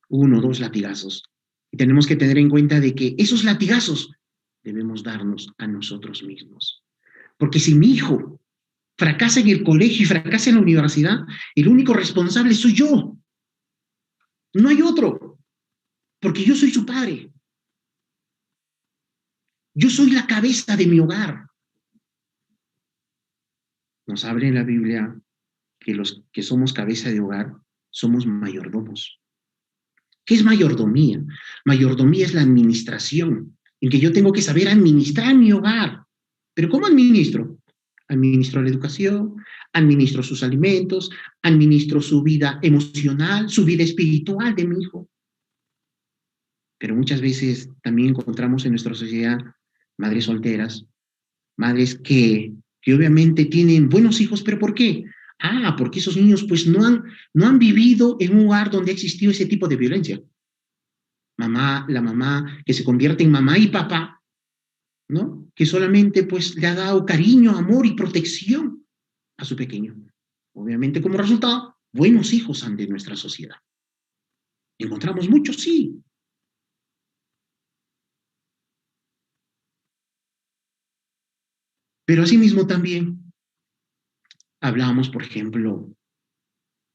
1 o 2 latigazos. Y tenemos que tener en cuenta de que esos latigazos debemos darnos a nosotros mismos. Porque si mi hijo fracasa en el colegio y fracasa en la universidad, el único responsable soy yo. No hay otro. Porque yo soy su padre. Yo soy la cabeza de mi hogar. Nos habla en la Biblia que los que somos cabeza de hogar somos mayordomos. ¿Qué es mayordomía? Mayordomía es la administración, en que yo tengo que saber administrar mi hogar. ¿Pero cómo administro? Administro la educación, administro sus alimentos, administro su vida emocional, su vida espiritual de mi hijo. Pero muchas veces también encontramos en nuestra sociedad madres solteras, madres que obviamente tienen buenos hijos, ¿pero por qué? Porque esos niños pues no han vivido en un hogar donde ha existido ese tipo de violencia. La mamá que se convierte en mamá y papá, ¿no? Que solamente pues le ha dado cariño, amor y protección a su pequeño. Obviamente como resultado, buenos hijos ante nuestra sociedad. ¿Encontramos muchos? Sí. Pero asimismo también hablamos, por ejemplo,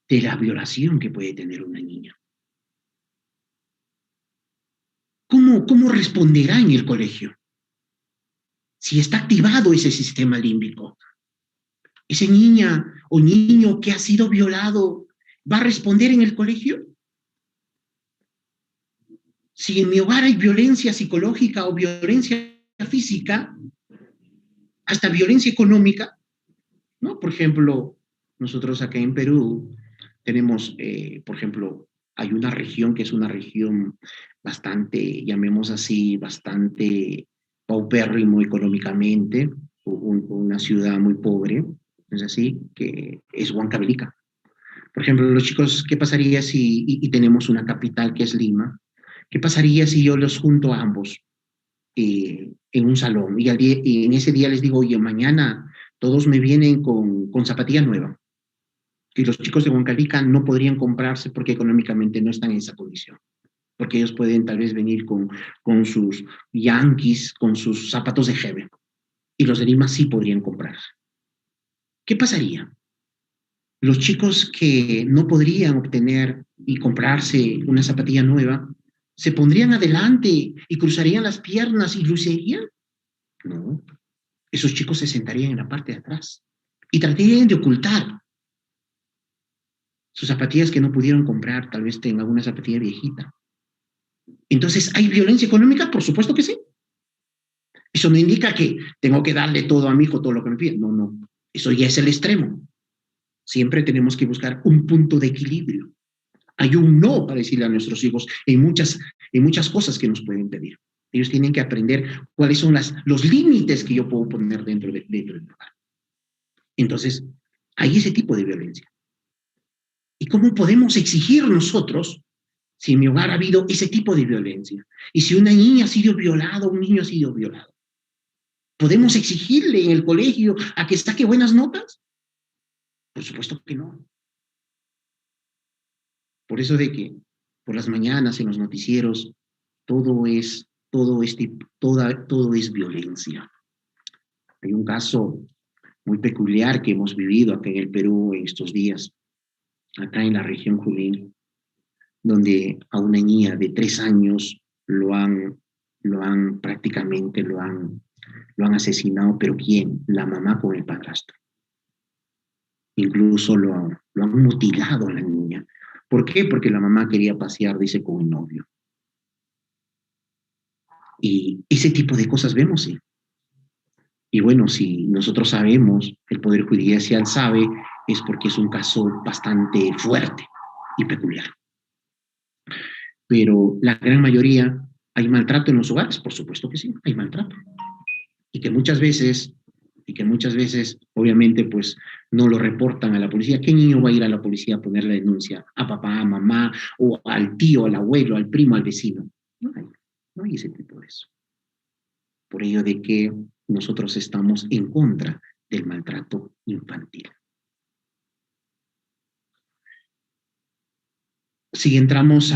de la violación que puede tener una niña. ¿Cómo responderá en el colegio? Si está activado ese sistema límbico. Ese niña o niño que ha sido violado, ¿va a responder en el colegio? Si en mi hogar hay violencia psicológica o violencia física, hasta violencia económica, ¿no? Por ejemplo, nosotros acá en Perú tenemos, por ejemplo, hay una región que es una región bastante, llamemos así, bastante paupérrimo económicamente, una ciudad muy pobre, es así, que es Huancavelica. Por ejemplo, los chicos, ¿qué pasaría si, y tenemos una capital que es Lima, qué pasaría si yo los junto a ambos en un salón y en ese día les digo, oye, mañana todos me vienen con zapatilla nueva? Y los chicos de Huancavelica no podrían comprarse porque económicamente no están en esa condición. Porque ellos pueden tal vez venir con sus Yankees, con sus zapatos de Jeve. Y los de Lima sí podrían comprarse. ¿Qué pasaría? Los chicos que no podrían obtener y comprarse una zapatilla nueva, ¿se pondrían adelante y cruzarían las piernas y lucerían? No. Esos chicos se sentarían en la parte de atrás y tratarían de ocultar sus zapatillas que no pudieron comprar, tal vez tengan una zapatilla viejita. Entonces, ¿hay violencia económica? Por supuesto que sí. Eso no indica que tengo que darle todo a mi hijo, todo lo que me pide. No, no. Eso ya es el extremo. Siempre tenemos que buscar un punto de equilibrio. Hay un no para decirle a nuestros hijos en muchas cosas que nos pueden pedir. Ellos tienen que aprender cuáles son los límites que yo puedo poner dentro del hogar. Entonces, hay ese tipo de violencia. ¿Y cómo podemos exigir nosotros si en mi hogar ha habido ese tipo de violencia? Y si una niña ha sido violada, un niño ha sido violado. ¿Podemos exigirle en el colegio a que saque buenas notas? Por supuesto que no. Por eso de que por las mañanas en los noticieros todo es violencia. Hay un caso muy peculiar que hemos vivido acá en el Perú en estos días, acá en la región Junín, donde a una niña de 3 años prácticamente lo han asesinado, pero ¿quién? La mamá con el padrastro. Incluso lo han mutilado a la niña. ¿Por qué? Porque la mamá quería pasear, dice, con un novio. Y ese tipo de cosas vemos, sí. Y bueno, si nosotros sabemos, el Poder Judicial sabe, es porque es un caso bastante fuerte y peculiar. Pero la gran mayoría, ¿hay maltrato en los hogares? Por supuesto que sí, hay maltrato. Y que muchas veces, obviamente, pues no lo reportan a la policía. ¿Qué niño va a ir a la policía a poner la denuncia? ¿A papá, a mamá, o al tío, al abuelo, al primo, al vecino? No hay ese tipo de eso. Por ello de que nosotros estamos en contra del maltrato infantil. Si entramos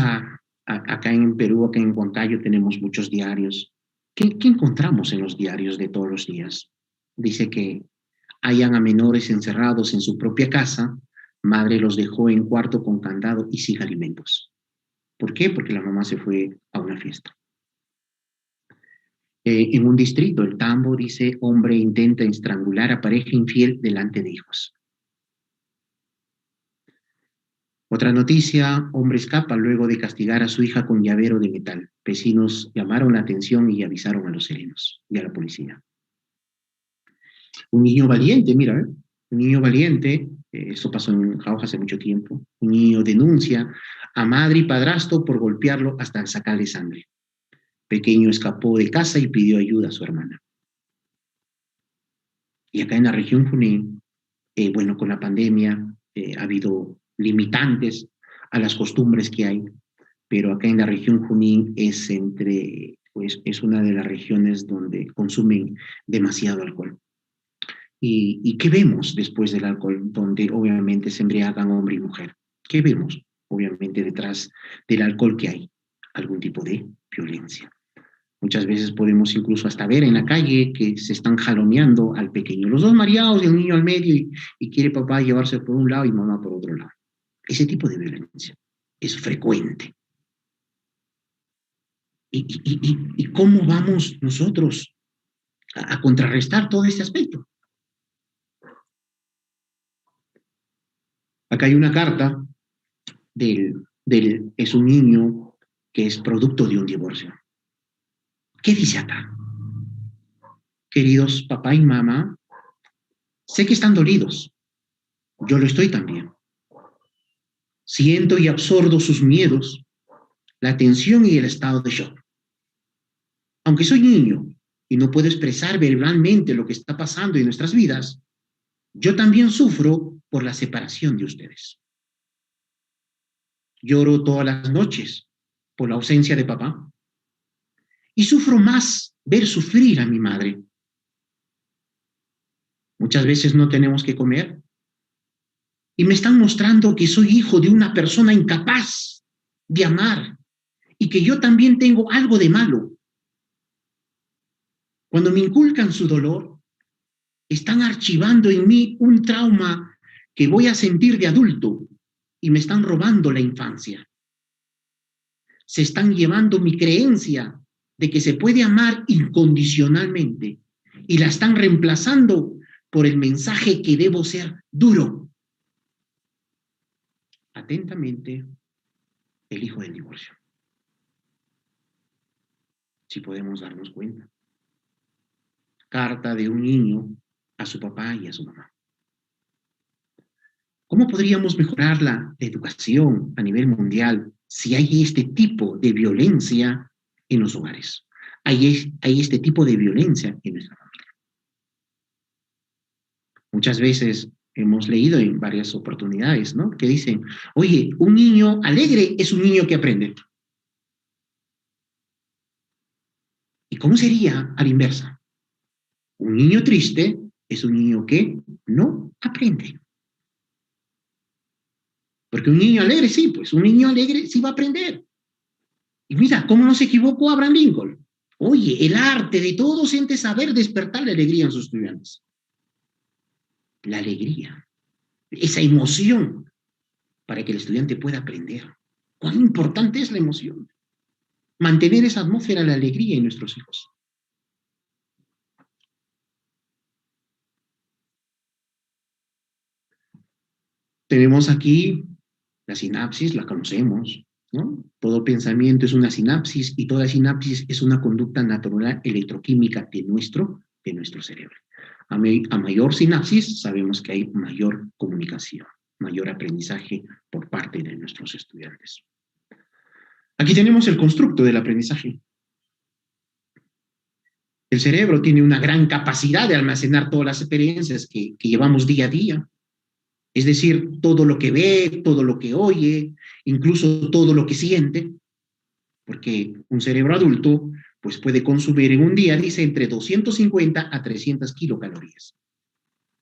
acá en Perú, acá en Huancayo, tenemos muchos diarios. ¿Qué encontramos en los diarios de todos los días? Dice que hayan a menores encerrados en su propia casa, madre los dejó en cuarto con candado y sin alimentos. ¿Por qué? Porque la mamá se fue a una fiesta. En un distrito, el Tambo, dice, hombre intenta estrangular a pareja infiel delante de hijos. Otra noticia, hombre escapa luego de castigar a su hija con llavero de metal. Vecinos llamaron la atención y avisaron a los serenos y a la policía. Un niño valiente, mira, un niño valiente, esto pasó en Jauja hace mucho tiempo, un niño denuncia a madre y padrastro por golpearlo hasta sacarle sangre. Pequeño escapó de casa y pidió ayuda a su hermana. Y acá en la región Junín, bueno, con la pandemia ha habido limitantes a las costumbres que hay, pero acá en la región Junín pues es una de las regiones donde consumen demasiado alcohol. ¿Y qué vemos después del alcohol? Donde obviamente se embriagan hombre y mujer. ¿Qué vemos? Obviamente detrás del alcohol que hay algún tipo de violencia. Muchas veces podemos incluso hasta ver en la calle que se están jaloneando al pequeño. Los dos mareados y el niño al medio y quiere papá llevarse por un lado y mamá por otro lado. Ese tipo de violencia es frecuente. ¿Y cómo vamos nosotros a contrarrestar todo este aspecto? Acá hay una carta es un niño que es producto de un divorcio. ¿Qué dice acá? Queridos papá y mamá, sé que están dolidos. Yo lo estoy también. Siento y absorbo sus miedos, la tensión y el estado de shock. Aunque soy niño y no puedo expresar verbalmente lo que está pasando en nuestras vidas, yo también sufro por la separación de ustedes. Lloro todas las noches por la ausencia de papá y sufro más ver sufrir a mi madre. Muchas veces no tenemos que comer y me están mostrando que soy hijo de una persona incapaz de amar y que yo también tengo algo de malo. Cuando me inculcan su dolor, están archivando en mí un trauma que voy a sentir de adulto y me están robando la infancia. Se están llevando mi creencia de que se puede amar incondicionalmente y la están reemplazando por el mensaje que debo ser duro. Atentamente, el hijo del divorcio. Si podemos darnos cuenta. Carta de un niño a su papá y a su mamá. ¿Cómo podríamos mejorar la educación a nivel mundial si hay este tipo de violencia en los hogares? Hay este tipo de violencia en nuestra familia. Muchas veces hemos leído en varias oportunidades, ¿no? Que dicen, oye, un niño alegre es un niño que aprende. ¿Y cómo sería a la inversa? Un niño triste es un niño que no aprende. Porque un niño alegre, sí, pues un niño alegre sí va a aprender. Y mira, ¿cómo no se equivocó Abraham Lincoln? Oye, el arte de todo docente es saber despertar la alegría en sus estudiantes. La alegría, esa emoción para que el estudiante pueda aprender. ¿Cuán importante es la emoción? Mantener esa atmósfera de alegría en nuestros hijos. Tenemos aquí la sinapsis, la conocemos, ¿no? Todo pensamiento es una sinapsis y toda sinapsis es una conducta natural electroquímica de nuestro cerebro. A mayor sinapsis sabemos que hay mayor comunicación, mayor aprendizaje por parte de nuestros estudiantes. Aquí tenemos el constructo del aprendizaje. El cerebro tiene una gran capacidad de almacenar todas las experiencias que llevamos día a día. Es decir, todo lo que ve, todo lo que oye, incluso todo lo que siente, porque un cerebro adulto pues puede consumir en un día, dice, entre 250 a 300 kilocalorías.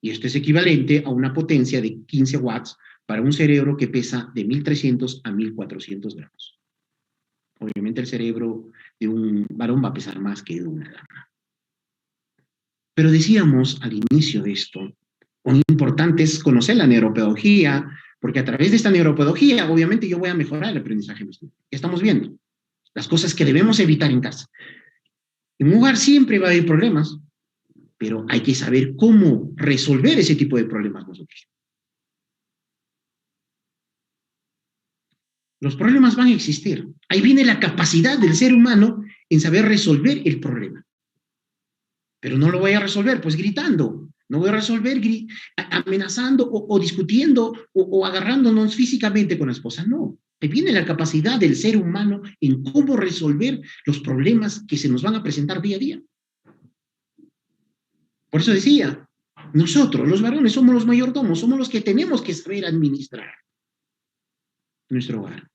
Y esto es equivalente a una potencia de 15 watts para un cerebro que pesa de 1.300 a 1.400 gramos. Obviamente el cerebro de un varón va a pesar más que de una dama. Pero decíamos al inicio de esto, lo importante es conocer la neuropedagogía, porque a través de esta neuropedagogía, obviamente yo voy a mejorar el aprendizaje. Estamos viendo las cosas que debemos evitar en casa. En un hogar siempre va a haber problemas, pero hay que saber cómo resolver ese tipo de problemas nosotros. Los problemas van a existir. Ahí viene la capacidad del ser humano en saber resolver el problema. Pero no lo voy a resolver pues gritando, no voy a resolver amenazando o discutiendo o agarrándonos físicamente con la esposa, no. Ahí viene la capacidad del ser humano en cómo resolver los problemas que se nos van a presentar día a día. Por eso decía, nosotros, los varones, somos los mayordomos, somos los que tenemos que saber administrar nuestro hogar.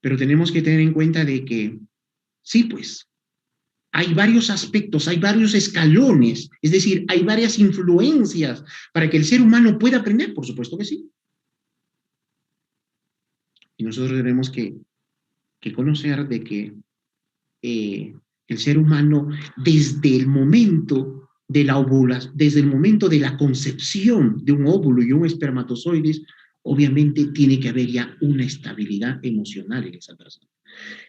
Pero tenemos que tener en cuenta de que, sí, pues, hay varios aspectos, hay varios escalones, es decir, hay varias influencias para que el ser humano pueda aprender, por supuesto que sí. Y nosotros tenemos que conocer de que el ser humano, desde el momento de la ovulación, desde el momento de la concepción de un óvulo y un espermatozoide, obviamente tiene que haber ya una estabilidad emocional en esa persona.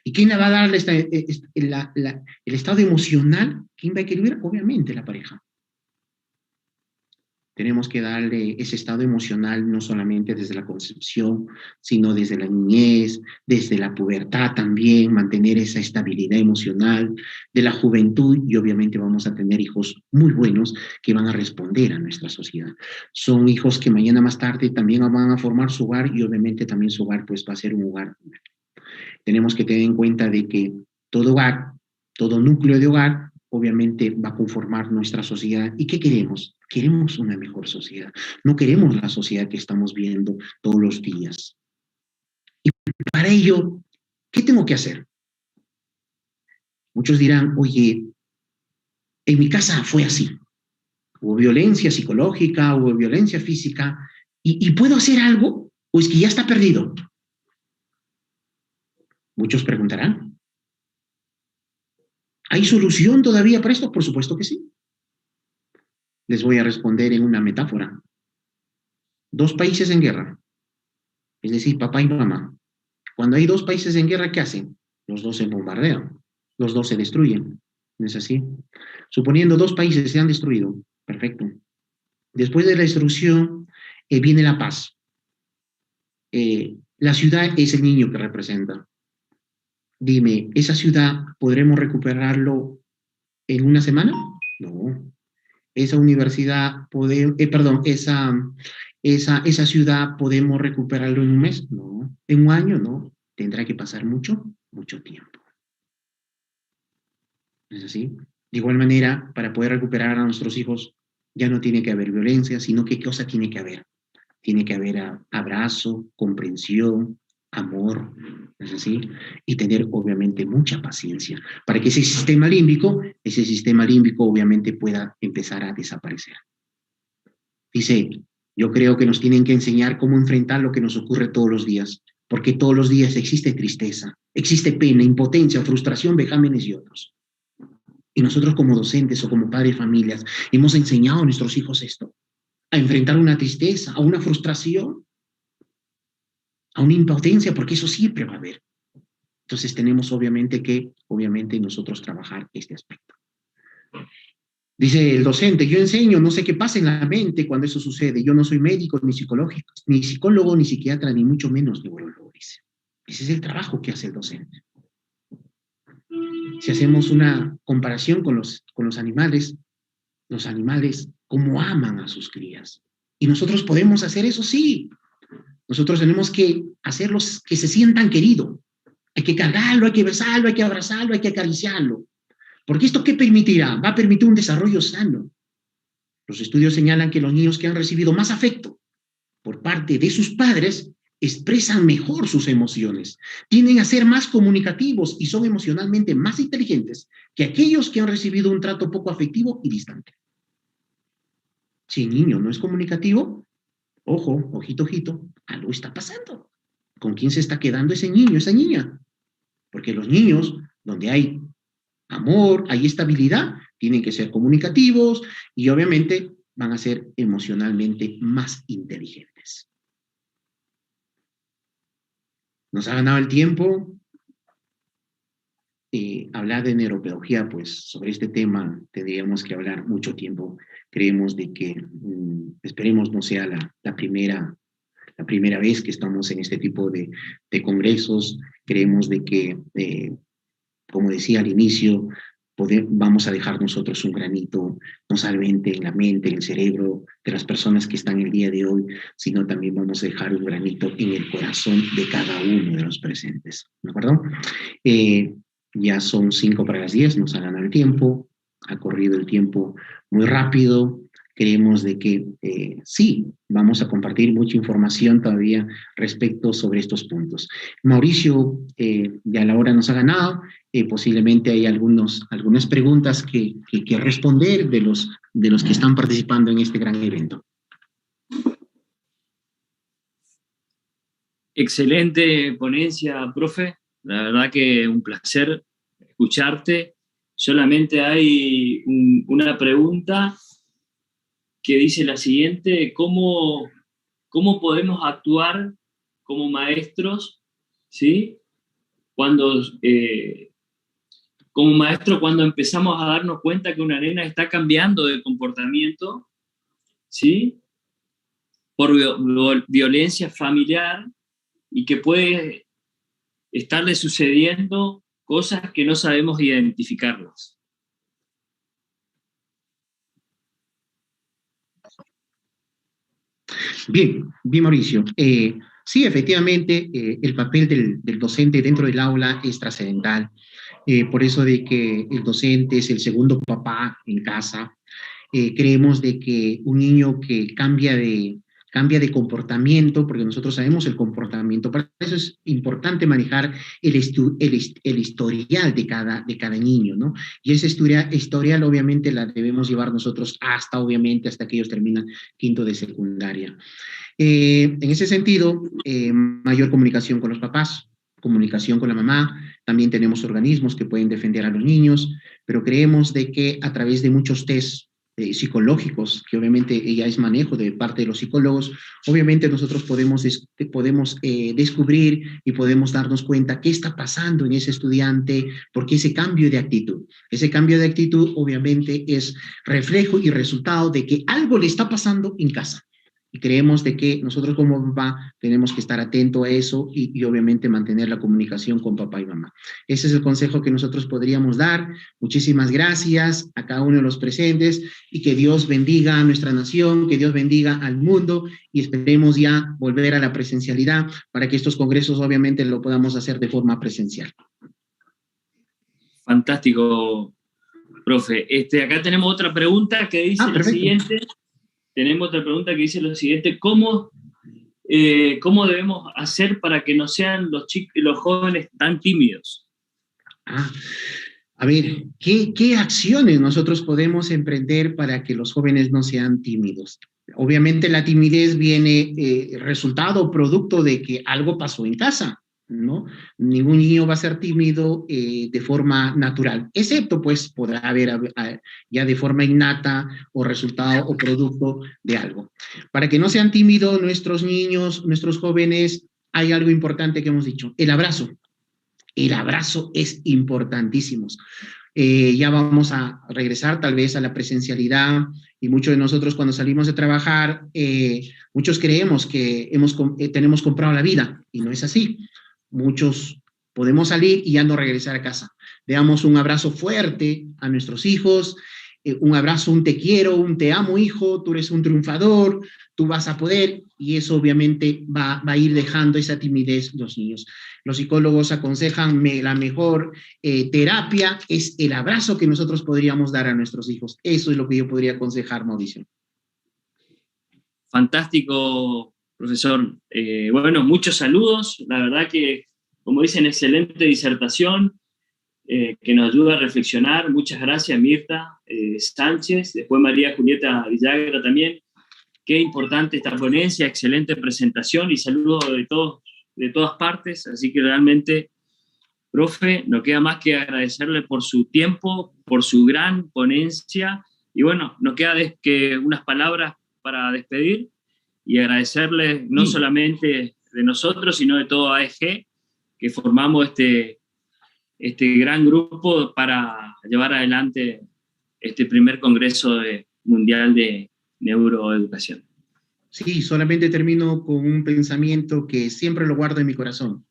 ¿Y quién le va a dar el estado emocional? ¿Quién va a equilibrar? Obviamente la pareja. Tenemos que darle ese estado emocional no solamente desde la concepción, sino desde la niñez, desde la pubertad también, mantener esa estabilidad emocional de la juventud y obviamente vamos a tener hijos muy buenos que van a responder a nuestra sociedad. Son hijos que mañana más tarde también van a formar su hogar y obviamente también su hogar pues va a ser un hogar. Tenemos que tener en cuenta de que todo hogar, todo núcleo de hogar, obviamente va a conformar nuestra sociedad. ¿Y qué queremos? Queremos una mejor sociedad. No queremos la sociedad que estamos viendo todos los días. Y para ello, ¿qué tengo que hacer? Muchos dirán, oye, en mi casa fue así. Hubo violencia psicológica, hubo violencia física, ¿y puedo hacer algo? ¿O es que ya está perdido? Muchos preguntarán. ¿Hay solución todavía para esto? Por supuesto que sí. Les voy a responder en una metáfora. Dos países en guerra, es decir, papá y mamá. Cuando hay dos países en guerra, ¿qué hacen? Los dos se bombardean, los dos se destruyen. ¿No es así? Suponiendo dos países se han destruido, perfecto. Después de la destrucción viene la paz. La ciudad es el niño que representa. Dime, ¿esa ciudad podremos recuperarlo en una semana? No. esa universidad, esa ciudad podemos recuperarlo en un mes, no, en un año, no, tendrá que pasar mucho, mucho tiempo. ¿No es así? De igual manera, para poder recuperar a nuestros hijos, ya no tiene que haber violencia, sino que ¿qué cosa tiene que haber? Tiene que haber abrazo, comprensión, amor, ¿no es así? Y tener obviamente mucha paciencia para que ese sistema límbico obviamente pueda empezar a desaparecer. Dice, yo creo que nos tienen que enseñar cómo enfrentar lo que nos ocurre todos los días, porque todos los días existe tristeza, existe pena, impotencia, frustración, vejámenes y otros. Y nosotros como docentes o como padres de familias hemos enseñado a nuestros hijos esto, a enfrentar una tristeza, a una frustración, a una impotencia, porque eso siempre va a haber. Entonces tenemos obviamente nosotros trabajar este aspecto. Dice el docente, yo enseño, no sé qué pasa en la mente cuando eso sucede. Yo no soy médico, ni psicólogo, ni psiquiatra, ni mucho menos neurólogo, dice. Ese es el trabajo que hace el docente. Si hacemos una comparación con los animales, cómo aman a sus crías. Y nosotros podemos hacer eso, sí. Nosotros tenemos que hacerlos que se sientan queridos. Hay que cargarlo, hay que besarlo, hay que abrazarlo, hay que acariciarlo. Porque esto, ¿qué permitirá? Va a permitir un desarrollo sano. Los estudios señalan que los niños que han recibido más afecto por parte de sus padres expresan mejor sus emociones, tienden a ser más comunicativos y son emocionalmente más inteligentes que aquellos que han recibido un trato poco afectivo y distante. Si el niño no es comunicativo, ojo, ojito, ojito, algo está pasando. ¿Con quién se está quedando ese niño, esa niña? Porque los niños, donde hay amor, hay estabilidad, tienen que ser comunicativos y obviamente van a ser emocionalmente más inteligentes. Nos ha ganado el tiempo. Hablar de neuropedagogía, pues sobre este tema tendríamos que hablar mucho tiempo. Creemos de que, esperemos no sea la primera vez que estamos en este tipo de congresos. Creemos de que, como decía al inicio, vamos a dejar nosotros un granito, no solamente en la mente, en el cerebro de las personas que están el día de hoy, sino también vamos a dejar un granito en el corazón de cada uno de los presentes. ¿De acuerdo? Ya son 5 para las 10, nos ha ganado el tiempo, ha corrido el tiempo muy rápido. Creemos de que sí, vamos a compartir mucha información todavía respecto sobre estos puntos. Mauricio, ya la hora nos ha ganado, posiblemente hay algunas preguntas que responder de los que están participando en este gran evento. Excelente ponencia, profe. La verdad que un placer escucharte. Solamente hay una pregunta que dice la siguiente: ¿cómo podemos actuar como maestros, ¿sí? Cuando empezamos a darnos cuenta que una nena está cambiando de comportamiento, ¿sí? Por violencia familiar, y que puede estarle sucediendo cosas que no sabemos identificarlas. Bien, Mauricio. Sí, efectivamente, el papel del docente dentro del aula es trascendental. Por eso de que el docente es el segundo papá en casa. Creemos de que un niño que cambia de comportamiento, porque nosotros sabemos el comportamiento, para eso es importante manejar el historial de cada niño, ¿no? Y esa historial obviamente la debemos llevar nosotros hasta que ellos terminan quinto de secundaria. En ese sentido, mayor comunicación con los papás, comunicación con la mamá, también tenemos organismos que pueden defender a los niños, pero creemos de que a través de muchos tests psicológicos, que obviamente ya es manejo de parte de los psicólogos, obviamente nosotros podemos descubrir y podemos darnos cuenta qué está pasando en ese estudiante, porque ese cambio de actitud obviamente es reflejo y resultado de que algo le está pasando en casa. Y creemos de que nosotros como papá tenemos que estar atentos a eso y obviamente mantener la comunicación con papá y mamá. Ese es el consejo que nosotros podríamos dar. Muchísimas gracias a cada uno de los presentes y que Dios bendiga a nuestra nación, que Dios bendiga al mundo y esperemos ya volver a la presencialidad para que estos congresos obviamente lo podamos hacer de forma presencial. Fantástico, profe. Acá tenemos otra pregunta que dice lo siguiente. Tenemos otra pregunta que dice lo siguiente: ¿cómo debemos hacer para que no sean los jóvenes tan tímidos? A ver, ¿qué acciones nosotros podemos emprender para que los jóvenes no sean tímidos? Obviamente la timidez viene resultado, producto de que algo pasó en casa, ¿no? Ningún niño va a ser tímido de forma natural, excepto pues podrá haber ya de forma innata o resultado o producto de algo. Para que no sean tímidos nuestros niños, nuestros jóvenes, hay algo importante que hemos dicho: el abrazo. El abrazo es importantísimo. Ya vamos a regresar tal vez a la presencialidad y muchos de nosotros cuando salimos de trabajar, muchos creemos que tenemos comprado la vida y no es así. Muchos podemos salir y ya no regresar a casa. Damos un abrazo fuerte a nuestros hijos, un abrazo, un te quiero, un te amo hijo, tú eres un triunfador, tú vas a poder, y eso obviamente va a ir dejando esa timidez los niños. Los psicólogos aconsejan la mejor terapia es el abrazo que nosotros podríamos dar a nuestros hijos. Eso es lo que yo podría aconsejar, Mauricio. Fantástico, profesor. Bueno, muchos saludos. La verdad que, como dicen, excelente disertación que nos ayuda a reflexionar. Muchas gracias, Mirta Sánchez. Después María Julieta Villagra también. Qué importante esta ponencia, excelente presentación y saludos de todas partes. Así que realmente, profe, no queda más que agradecerle por su tiempo, por su gran ponencia. Y bueno, no queda que unas palabras para despedir y agradecerle no solamente de nosotros, sino de todo AEG, que formamos este gran grupo para llevar adelante este primer Congreso Mundial de Neuroeducación. Sí, solamente termino con un pensamiento que siempre lo guardo en mi corazón.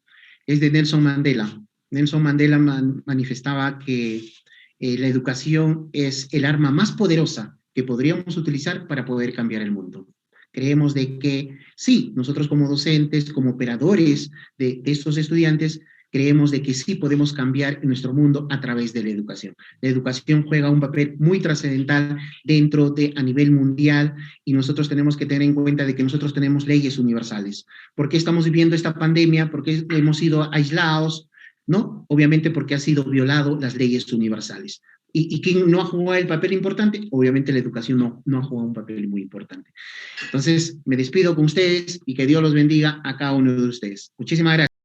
Es de Nelson Mandela. Nelson Mandela manifestaba que la educación es el arma más poderosa que podríamos utilizar para poder cambiar el mundo. Creemos de que sí, nosotros como docentes, como operadores de estos estudiantes, creemos de que sí podemos cambiar nuestro mundo a través de la educación. La educación juega un papel muy trascendental a nivel mundial y nosotros tenemos que tener en cuenta de que nosotros tenemos leyes universales. ¿Por qué estamos viviendo esta pandemia? ¿Por qué hemos sido aislados? ¿No? Obviamente porque han sido violadas las leyes universales. ¿Y quién no ha jugado el papel importante? Obviamente la educación no ha jugado un papel muy importante. Entonces, me despido con ustedes y que Dios los bendiga a cada uno de ustedes. Muchísimas gracias.